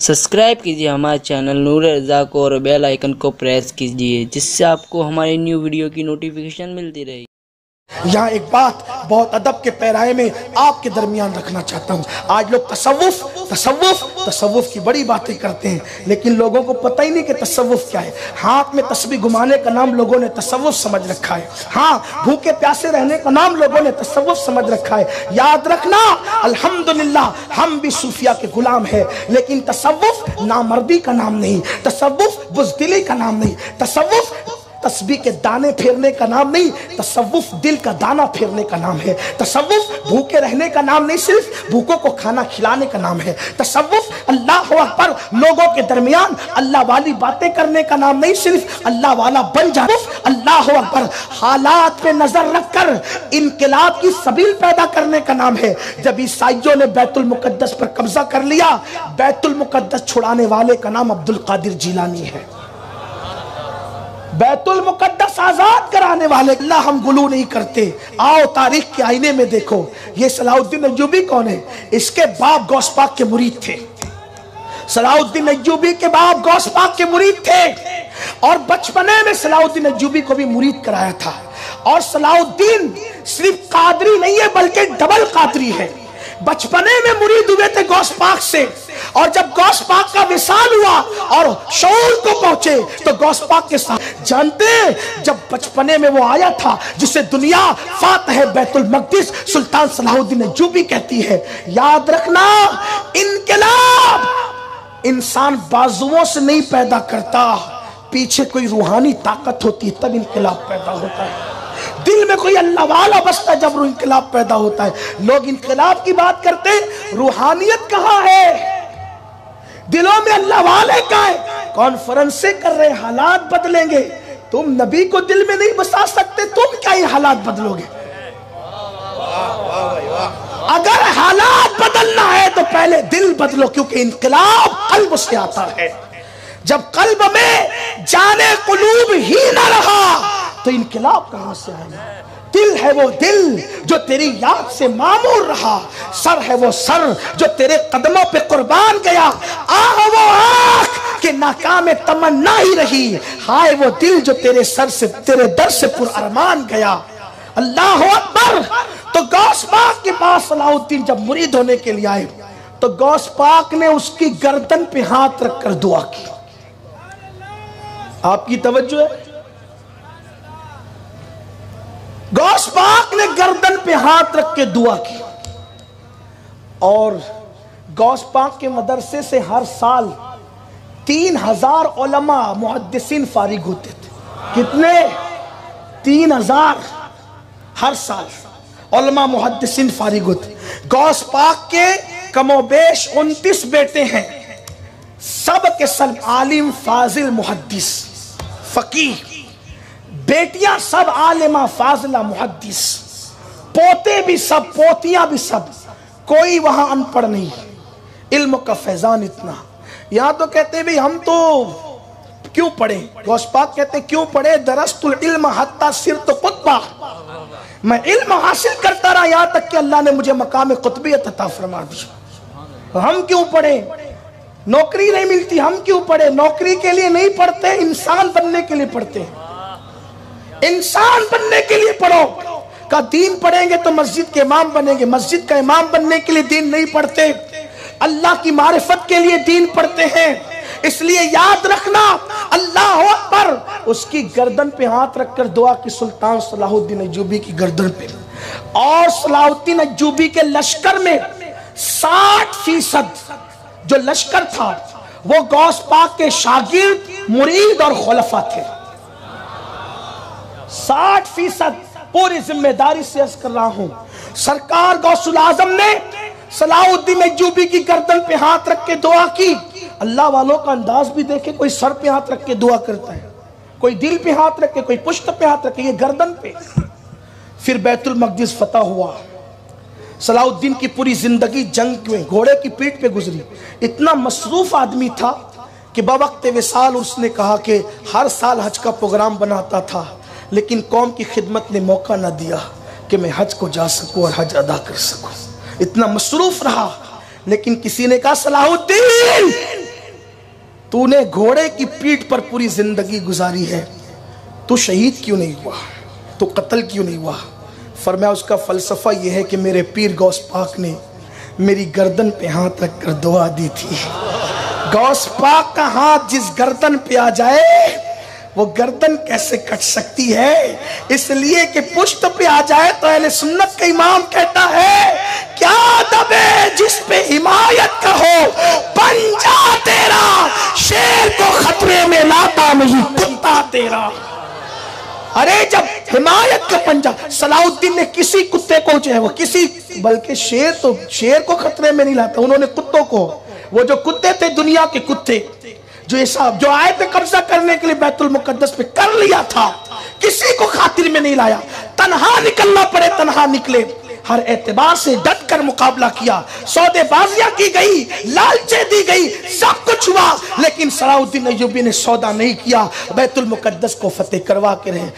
Subscribe कीजिए हमारे channel नूर रज़ा को और बेल आइकन को प्रेस कीजिए जिससे आपको हमारी न्यू वीडियो की नोटिफिकेशन मिलती रहे। यहाँ एक बात बहुत अदब के पैराए में आपके दरमियान रखना चाहता हूँ। आज लोग तसव्वुफ की बड़ी बातें करते हैं, लेकिन लोगों को पता ही नहीं कि तसव्वुफ क्या है। हाथ में तस्बीह घुमाने का नाम लोगों ने तसव्वुफ समझ रखा है। हाँ, भूखे प्यासे रहने का नाम लोगों ने तसव्वुफ समझ रखा है। याद रखना, अल्हम्दुलिल्लाह हम भी सूफिया के गुलाम है, लेकिन तसव्वुफ नामर्दी का नाम नहीं, तसव्वुफ बुज़दिली का नाम नहीं, तसव्वुफ तस्बीह के दाने फेरने का नाम नहीं, तसव्वुफ दिल का दाना फेरने का नाम है। तसव्वुफ भूखे रहने का नाम नहीं, सिर्फ भूखों को खाना खिलाने का नाम है। तसव्वुफ अल्लाह अकबर लोगों के दरमियान अल्लाह वाली बातें करने का नाम नहीं, सिर्फ अल्लाह वाला बन जाना। अल्लाह अकबर हालात पे नजर रखकर इनकलाब की सबील पैदा करने का नाम है। जब ईसाइयों ने बैतुल मुकद्दस पर कब्जा कर लिया, बैतुल मुकद्दस छुड़ाने वाले का नाम अब्दुल कादिर जिलानी है। बैतुल मुकद्दस आजाद कराने वाले अल्लाह हम गुलू नहीं करते। आओ तारीख के आईने में देखो, ये सलाहुद्दीन अय्यूबी कौन है? इसके बाप गौस पाक के मुरीद थे। सलाहुद्दीन अय्यूबी के बाप गौस पाक के मुरीद थे और बचपने में सलाहुद्दीन अय्यूबी को भी मुरीद कराया था। और सलाहुद्दीन सिर्फ कादरी नहीं है बल्कि डबल कादरी है। बचपने में मुरीद हुए थे गौस पाक से, और जब गौस पाक का विसाल हुआ और शऊर को पहुंचे तो गौस पाक के साथ जानते, जब बचपने में वो आया था जिसे दुनिया फातह बैतुल मक़दिस सुल्तान सलाहुद्दीन अय्यूबी कहती है। याद रखना, इनकलाब इंसान बाजुओं से नहीं पैदा करता, पीछे कोई रूहानी ताकत होती है तब इनकलाब पैदा होता है। दिल में कोई अल्लाह वाला बसता है जब इनकलाब पैदा होता है। लोग इनकलाब की बात करते, रूहानियत कहाँ है? दिलों में अल्लाह वाले कहाँ है? कॉन्फ्रेंसें कर रहे, हालात बदलेंगे। तुम नबी को दिल में नहीं बसा सकते, तुम क्या ये हालात बदलोगे? अगर हालात बदलना है तो पहले दिल बदलो, क्योंकि इनकलाब कल्ब से आता है। जब कल्ब में जाने कुलूब ही ना रहा तो इनकलाब कहां से आएगा? दिल है वो दिल जो तेरी याद से मामूर रहा, सर है वो सर जो तेरे कदमों पे कुर्बान गया, आह वो आँख के नाकाम तमन्ना ही रही, हाय वो दिल जो तेरे सर से तेरे दर से पुरअरमान गया। अल्लाह अकबर। तो गौस पाक के पास सलाहुद्दीन जब मुरीद होने के लिए आए तो गौस पाक ने उसकी गर्दन पे हाथ रखकर दुआ की। आपकी तवज्जो है? गौस पाक ने गर्दन पे हाथ रख के दुआ की। और गौस पाक के मदरसे से हर साल 3000 उलमा मुहद्दिसीन फारिग होते थे। कितने? 3000 हर साल उलमा मुहद्दिसीन फारिग होते। गौस पाक के कमोबेश 29 बेटे हैं, सब के सब आलिम फाजिल मुहद्दिस फकीह, बेटियां सब आलिमा फाजिला मुहद्दिस, पोते भी सब पोतियां भी सब, कोई वहां अनपढ़ नहीं। इल्म का फैजान इतना। यहां तो कहते भाई हम तो क्यों पढ़े? गौस पाक कहते क्यों पढ़े? दरस्तुल इल्म हत्ता सिरतु कुतबा, मैं इल्म हासिल करता रहा यहां तक कि अल्लाह ने मुझे मकाम कुतबियत अता फरमा दी। हम क्यों पढ़े? नौकरी नहीं मिलती, हम क्यों पढ़े? नौकरी के लिए नहीं पढ़ते, इंसान बनने के लिए पढ़ते हैं। इंसान बनने के लिए पढ़ो। का दीन पढ़ेंगे तो मस्जिद के इमाम बनेंगे, मस्जिद का इमाम बनने के लिए दीन नहीं पढ़ते, अल्लाह की मारिफत के लिए दीन पढ़ते हैं। इसलिए याद रखना, अल्लाह अकबर। उसकी गर्दन पे हाथ रखकर दुआ की सुल्तान सलाहुद्दीन अय्यूबी की गर्दन पे। और सलाहुद्दीन अय्यूबी के लश्कर में 60% जो लश्कर था वो गौस पाक के शागिर्द, मुरीद और खुलफा थे। 60% पूरी जिम्मेदारी से अर्ज कर रहा हूं। सरकार गौसुल आजम ने सलाहुद्दीन अय्यूबी की गर्दन पे हाथ रख के दुआ की। अल्लाह वालों का अंदाज भी देखे, कोई सर पे हाथ रख के दुआ करता है, कोई दिल पे हाथ रख के, कोई पुश्त पे हाथ रख के, ये गर्दन पे। फिर बैतुल मक़दिस फतह हुआ। सलाहुद्दीन की पूरी जिंदगी जंग में घोड़े की पीठ पे गुजरी। इतना मसरूफ आदमी था कि बवक्त विसाल उसने कहा कि हर साल हज का प्रोग्राम बनाता था, लेकिन कौम की खिदमत ने मौका ना दिया कि मैं हज को जा सकूं और हज अदा कर सकूं। इतना मसरूफ रहा। लेकिन किसी ने कहा सलाहुद्दीन तूने घोड़े की पीठ पर पूरी जिंदगी गुजारी है, तू शहीद क्यों नहीं हुआ, तू कत्ल क्यों नहीं हुआ? फरमाया उसका फलसफा यह है कि मेरे पीर गौस पाक ने मेरी गर्दन पे हाथ रखकर दुआ दी थी। गौस पाक का हाथ जिस गर्दन पे आ जाए वो गर्दन कैसे कट सकती है? इसलिए कि पुश्त पे आ जाए तो अहले सुन्नत का इमाम कहता है क्या दबे जिस पे हिमायत का हो, पंजा तेरा शेर को खतरे में लाता नहीं कुत्ता तेरा। अरे जब हिमायत का पंजा, सलाउद्दीन ने किसी कुत्ते को जो है वो किसी, बल्कि शेर को खतरे में नहीं लाता, उन्होंने कुत्तों को, वो जो कुत्ते थे दुनिया के कुत्ते जो आए थे कब्जा करने के लिए बैतुल मुकद्दस पे, कर लिया था, किसी को खातिर में नहीं लाया। तन्हा निकलना पड़े तन्हा निकले, हर एतबार से डट कर मुकाबला किया, सौदेबाजियां की गई, लालचें दी गई, सब कुछ हुआ, लेकिन सलाउद्दीन अय्यूबी ने सौदा नहीं किया, बैतुल मुकद्दस को फतेह करवा के रहे।